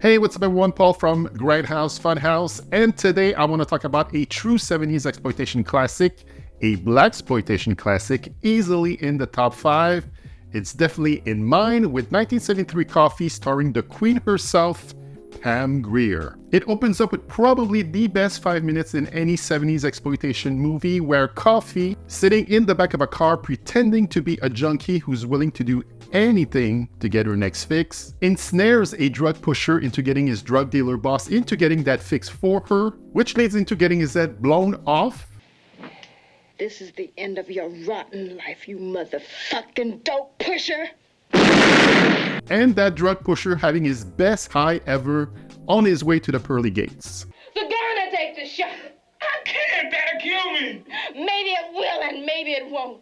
Hey, what's up everyone, Paul from Grindhouse Funhouse, and today I want to talk about a true 70s exploitation classic, a Blaxploitation classic, easily in the top 5. It's definitely in mine, with 1973 Coffy starring the Queen herself, Pam Grier. It opens up with probably the best 5 minutes in any 70s exploitation movie, where Coffy, sitting in the back of a car pretending to be a junkie who's willing to do anything to get her next fix, ensnares a drug pusher into getting his drug dealer boss into getting that fix for her, which leads into getting his head blown off. This is the end of your rotten life, you motherfucking dope pusher! And that drug pusher having his best high ever on his way to the pearly gates. So go on and take the shot. I can't, that'll kill me. Maybe it will and maybe it won't.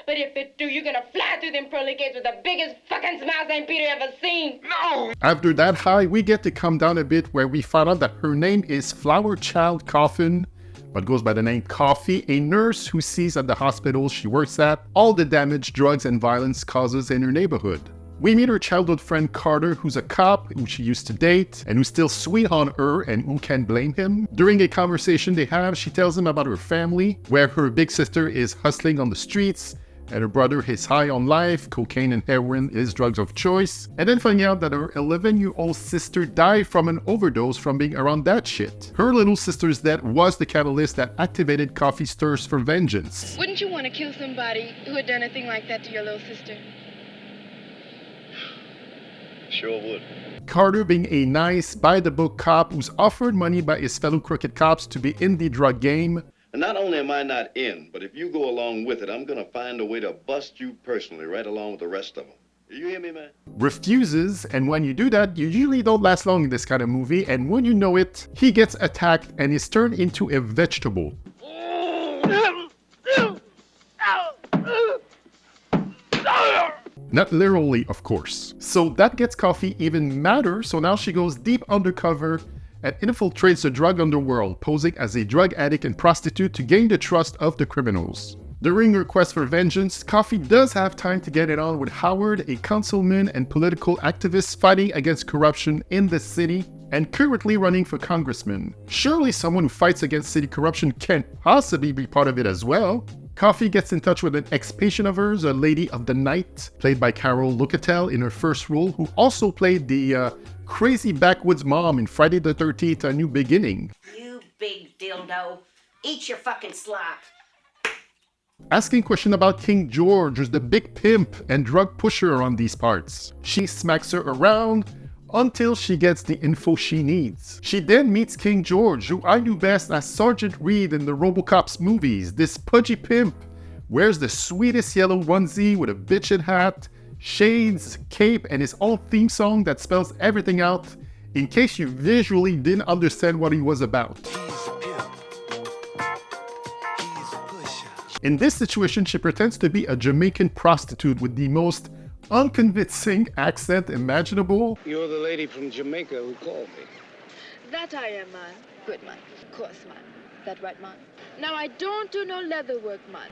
But if it do, you're gonna fly through them pearly gates with the biggest fucking smile St. Peter ever seen. No! After that high, we get to come down a bit, where we find out that her name is Flower Child Coffin, but goes by the name Coffy, a nurse who sees at the hospital she works at all the damage drugs and violence causes in her neighborhood. We meet her childhood friend Carter, who's a cop who she used to date and who's still sweet on her, and who can blame him. During a conversation they have, she tells him about her family, where her big sister is hustling on the streets, and her brother is high on life, cocaine and heroin is drugs of choice, and then finding out that her 11-year-old sister died from an overdose from being around that shit. Her little sister's death was the catalyst that activated Coffy's thirst for vengeance. Wouldn't you want to kill somebody who had done a thing like that to your little sister? Sure would. Carter being a nice, by-the-book cop who's offered money by his fellow crooked cops to be in the drug game. And not only am I not in, but if you go along with it, I'm gonna find a way to bust you personally, right along with the rest of them. You hear me, man? Refuses, and when you do that, you usually don't last long in this kind of movie, and when you know it, he gets attacked and is turned into a vegetable. Not literally, of course. So that gets Coffy even madder, so now she goes deep undercover and infiltrates the drug underworld, posing as a drug addict and prostitute to gain the trust of the criminals. During her quest for vengeance, Coffy does have time to get it on with Howard, a councilman and political activist fighting against corruption in the city, and currently running for congressman. Surely someone who fights against city corruption can't possibly be part of it as well. Coffy gets in touch with an ex-patient of hers, a lady of the night, played by Carol Lucatel in her first role, who also played the crazy backwoods mom in Friday the 13th, A New Beginning. You big dildo. Eat your fucking slop. Asking question about King George, who's the big pimp and drug pusher around these parts. She smacks her around until she gets the info she needs. She then meets King George, who I knew best as Sergeant Reed in the RoboCop's movies. This pudgy pimp wears the sweetest yellow onesie with a bitchin' hat, shades, cape, and his own theme song that spells everything out, in case you visually didn't understand what he was about. In this situation, she pretends to be a Jamaican prostitute with the most unconvincing accent imaginable. You're the lady from Jamaica who called me. That I am, man. Good, man. Of course, man. That right, man? Now, I don't do no leather work, man.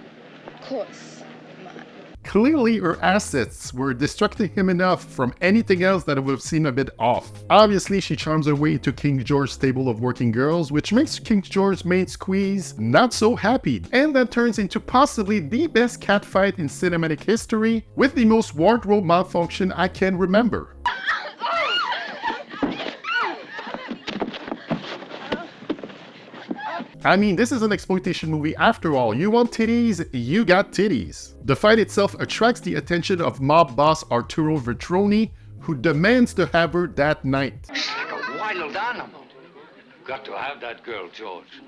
Of course, man. Clearly, her assets were distracting him enough from anything else that would have seemed a bit off. Obviously, she charms her way into King George's stable of working girls, which makes King George's main squeeze not so happy. And that turns into possibly the best catfight in cinematic history, with the most wardrobe malfunction I can remember. I mean, this is an exploitation movie after all. You want titties? You got titties. The fight itself attracts the attention of mob boss Arturo Vetroni, who demands to have her that night. Like a wild animal. Got to have that girl, George.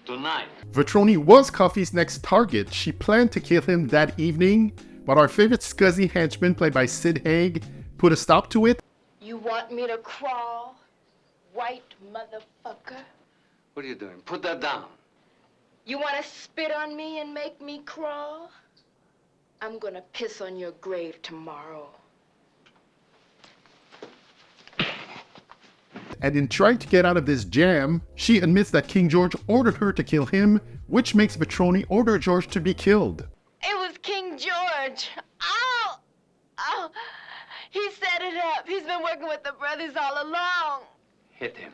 Tonight. Vetroni was Coffy's next target. She planned to kill him that evening, but our favorite scuzzy henchman, played by Sid Haig, put a stop to it. You want me to crawl? White motherfucker? What are you doing? Put that down. You want to spit on me and make me crawl? I'm gonna piss on your grave tomorrow. And in trying to get out of this jam, she admits that King George ordered her to kill him, which makes Vetroni order George to be killed. It was King George. Oh! Oh! He set it up. He's been working with the brothers all along. Hit him.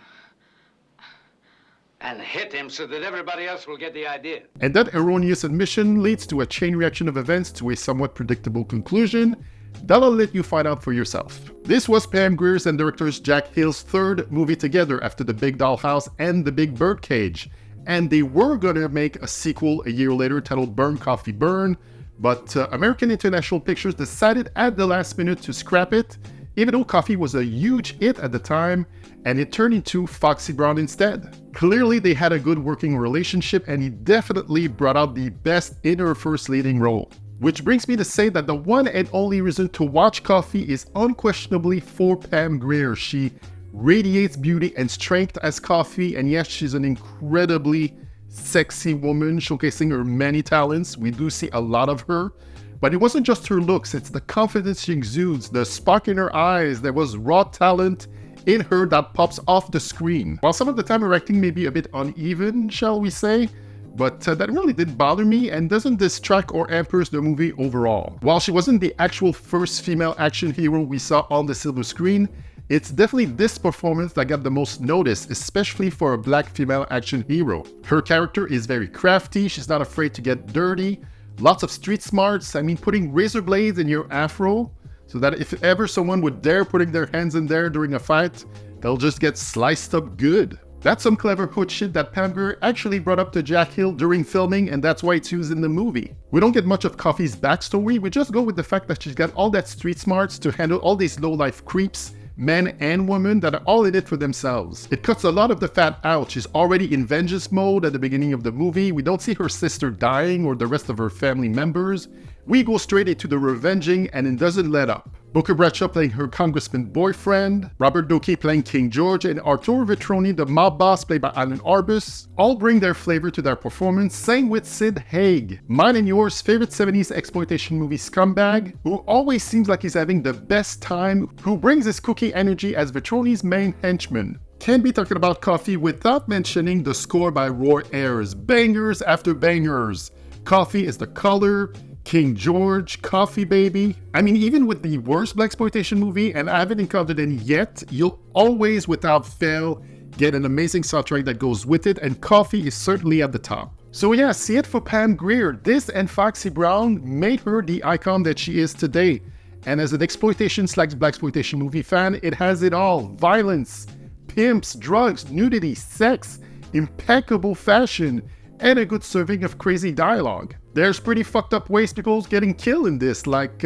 And hit him so that everybody else will get the idea. And that erroneous admission leads to a chain reaction of events to a somewhat predictable conclusion that I'll let you find out for yourself. This was Pam Grier's and directors Jack Hill's third movie together after The Big Dollhouse and The Big Birdcage, and they were gonna make a sequel a year later titled Burn, Coffy, Burn, but American International Pictures decided at the last minute to scrap it, even though Coffy was a huge hit at the time, and it turned into Foxy Brown instead. Clearly they had a good working relationship, and he definitely brought out the best in her first leading role. Which brings me to say that the one and only reason to watch Coffy is unquestionably for Pam Grier. She radiates beauty and strength as Coffy, and yes, she's an incredibly sexy woman showcasing her many talents. We do see a lot of her. But it wasn't just her looks, it's the confidence she exudes, the spark in her eyes. There was raw talent in her that pops off the screen. While some of the time her acting may be a bit uneven, shall we say, but that really didn't bother me and doesn't distract or hampers the movie overall. While she wasn't the actual first female action hero we saw on the silver screen, it's definitely this performance that got the most notice, especially for a black female action hero. Her character is very crafty, she's not afraid to get dirty, lots of street smarts. I mean, putting razor blades in your afro, so that if ever someone would dare putting their hands in there during a fight, they'll just get sliced up good. That's some clever hood shit that Pam Grier actually brought up to Jack Hill during filming, and that's why it's used in the movie. We don't get much of Coffy's backstory, we just go with the fact that she's got all that street smarts to handle all these low-life creeps, men and women that are all in it for themselves. It cuts a lot of the fat out. She's already in vengeance mode at the beginning of the movie. We don't see her sister dying or the rest of her family members. We go straight into the revenging, and it doesn't let up. Booker Bradshaw playing her congressman boyfriend, Robert DoQui playing King George, and Arturo Vitroni, the mob boss played by Allan Arbus, all bring their flavor to their performance. Same with Sid Haig, mine and yours favorite 70s exploitation movie scumbag, who always seems like he's having the best time, who brings his kooky energy as Vitroni's main henchman. Can't be talking about Coffy without mentioning the score by Roy Ayers. Bangers after bangers. Coffy is the color, King George, Coffy baby. I mean, even with the worst Blaxploitation movie, and I haven't encountered any yet, you'll always, without fail, get an amazing soundtrack that goes with it, and Coffy is certainly at the top. So yeah, see it for Pam Grier. This and Foxy Brown made her the icon that she is today. And as an exploitation/Blaxploitation movie fan, it has it all. Violence, pimps, drugs, nudity, sex, impeccable fashion, and a good serving of crazy dialogue. There's pretty fucked up ways people getting killed in this, like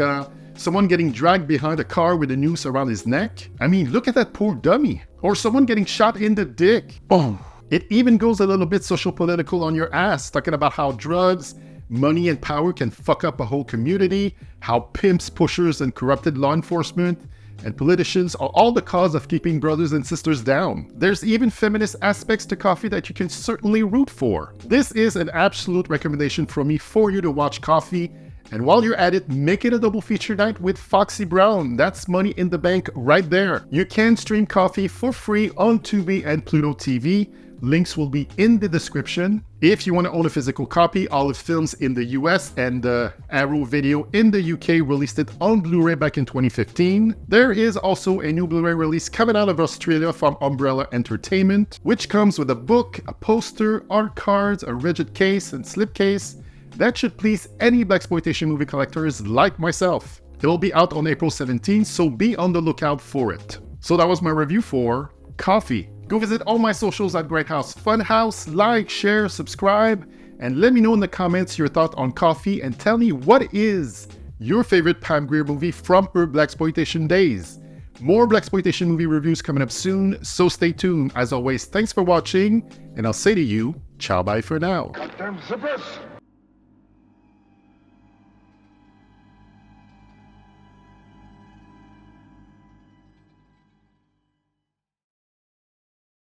someone getting dragged behind a car with a noose around his neck. I mean, look at that poor dummy. Or someone getting shot in the dick. Boom. It even goes a little bit social political on your ass, talking about how drugs, money, and power can fuck up a whole community, how pimps, pushers, and corrupted law enforcement and politicians are all the cause of keeping brothers and sisters down. There's even feminist aspects to Coffy that you can certainly root for. This is an absolute recommendation from me for you to watch Coffy, and while you're at it, make it a double feature night with Foxy Brown. That's money in the bank right there. You can stream Coffy for free on Tubi and Pluto TV. Links will be in the description. If you want to own a physical copy, Olive Films in the US and Arrow Video in the UK released it on Blu-ray back in 2015. There is also a new Blu-ray release coming out of Australia from Umbrella Entertainment, which comes with a book, a poster, art cards, a rigid case, and slipcase. That should please any Blaxploitation movie collectors like myself. It will be out on April 17th, so be on the lookout for it. So that was my review for Coffy. Go visit all my socials at Greathouse Funhouse, like, share, subscribe, and let me know in the comments your thought on Coffy, and tell me what is your favorite Pam Grier movie from her Blaxploitation days. More Blaxploitation movie reviews coming up soon, so stay tuned. As always, thanks for watching, and I'll say to you, ciao bye for now. Goddamn zippers!